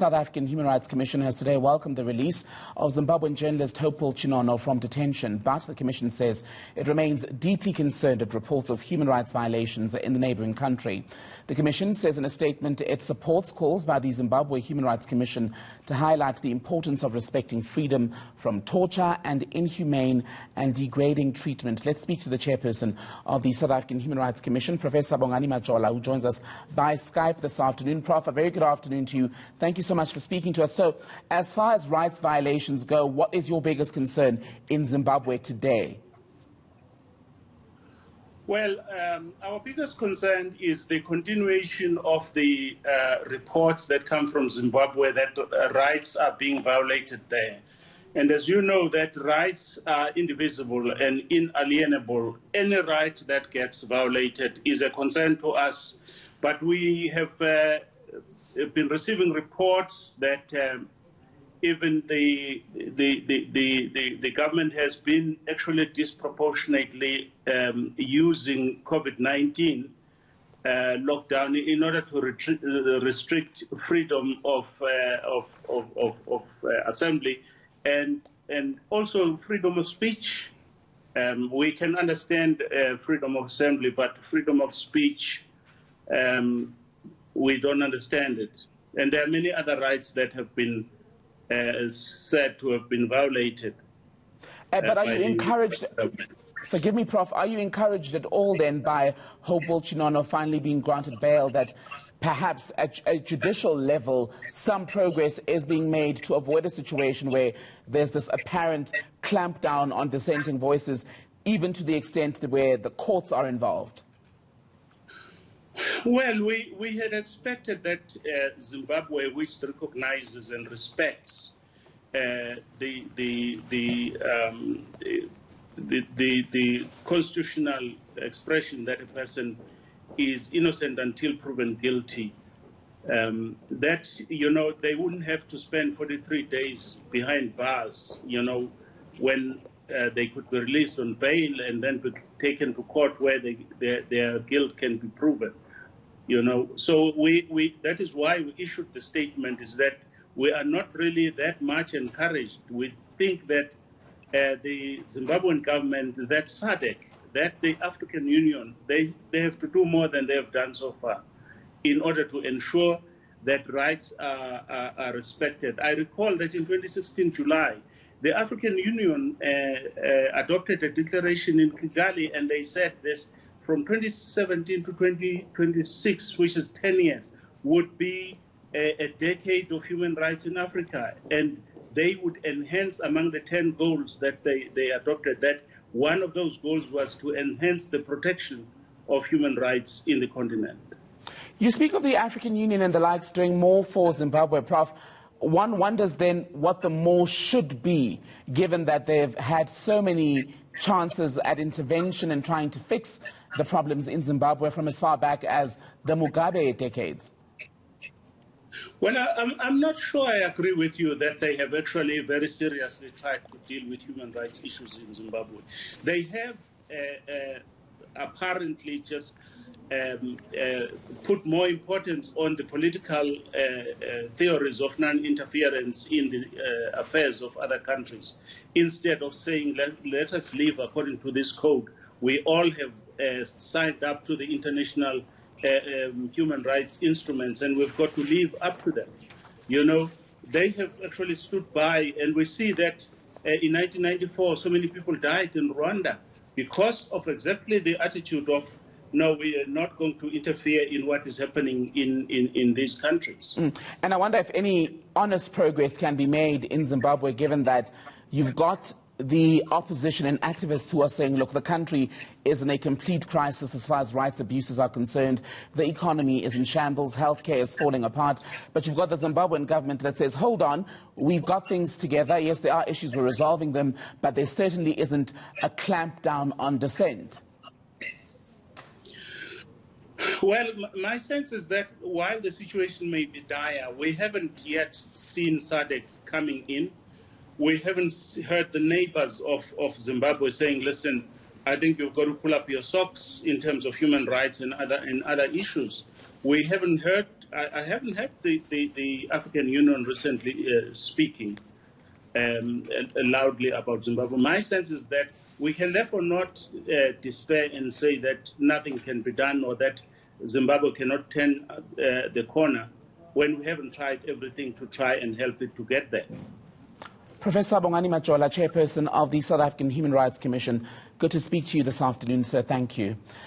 South African Human Rights Commission has today welcomed the release of Zimbabwean journalist Hopewell Chin'ono from detention, but the Commission says it remains deeply concerned at reports of human rights violations in the neighbouring country. The Commission says in a statement it supports calls by the Zimbabwe Human Rights Commission to highlight the importance of respecting freedom from torture and inhumane and degrading treatment. Let's speak to the chairperson of the South African Human Rights Commission, Professor Bongani Majola, who joins us by Skype this afternoon. Prof, a very good afternoon to you. Thank you so much for speaking to us. So, as far as rights violations go, what is your biggest concern in Zimbabwe today? Well, our biggest concern is the continuation of the reports that come from Zimbabwe that rights are being violated there. And as you know, that rights are indivisible and inalienable. Any right that gets violated is a concern to us. But we have been receiving reports that even the government has been actually disproportionately using COVID-19 lockdown in order to restrict freedom of assembly and also freedom of speech. We can understand freedom of assembly, but freedom of speech, we don't understand it. And there are many other rights that have been said to have been violated. But are you encouraged, forgive me, Prof, are you encouraged at all then by Hopewell Chin'ono finally being granted bail that perhaps at a judicial level some progress is being made to avoid a situation where there's this apparent clampdown on dissenting voices, even to the extent where the courts are involved? Well, we had expected that Zimbabwe, which recognizes and respects the constitutional expression that a person is innocent until proven guilty, that, you know, they wouldn't have to spend 43 days behind bars, you know, when they could be released on bail and then be taken to court where their guilt can be proven. You know, so that is why we issued the statement, is that we are not really that much encouraged. We think that the Zimbabwean government, that SAHRC, that the African Union, they have to do more than they have done so far in order to ensure that rights are respected. I recall that in 2016, July, the African Union adopted a declaration in Kigali, and they said this: from 2017 to 2026, which is 10 years, would be a decade of human rights in Africa. And they would enhance, among the 10 goals that they adopted, that one of those goals was to enhance the protection of human rights in the continent. You speak of the African Union and the likes doing more for Zimbabwe, Prof. One wonders then what the more should be, given that they've had so many chances at intervention and trying to fix the problems in Zimbabwe from as far back as the Mugabe decades. Well, I'm not sure I agree with you that they have actually very seriously tried to deal with human rights issues in Zimbabwe. They have apparently just put more importance on the political theories of non-interference in the affairs of other countries, instead of saying, let us live according to this code. We all have signed up to the international human rights instruments, and we've got to live up to them. You know, they have actually stood by, and we see that in 1994, so many people died in Rwanda because of exactly the attitude of, no, we are not going to interfere in what is happening in these countries. And I wonder if any honest progress can be made in Zimbabwe, given that you've got the opposition and activists who are saying, look, the country is in a complete crisis as far as rights abuses are concerned. The economy is in shambles, healthcare is falling apart. But you've got the Zimbabwean government that says, hold on, we've got things together. Yes, there are issues, we're resolving them, but there certainly isn't a clampdown on dissent. Well, my sense is that while the situation may be dire, we haven't yet seen SAHRC coming in. We haven't heard the neighbors of Zimbabwe saying, listen, I think you've got to pull up your socks in terms of human rights and other issues. We haven't heard I haven't heard the African Union recently speaking loudly about Zimbabwe. My sense is that we can therefore not despair and say that nothing can be done or that Zimbabwe cannot turn the corner when we haven't tried everything to try and help it to get there. Professor Bongani Majola, Chairperson of the South African Human Rights Commission, good to speak to you this afternoon, sir. Thank you.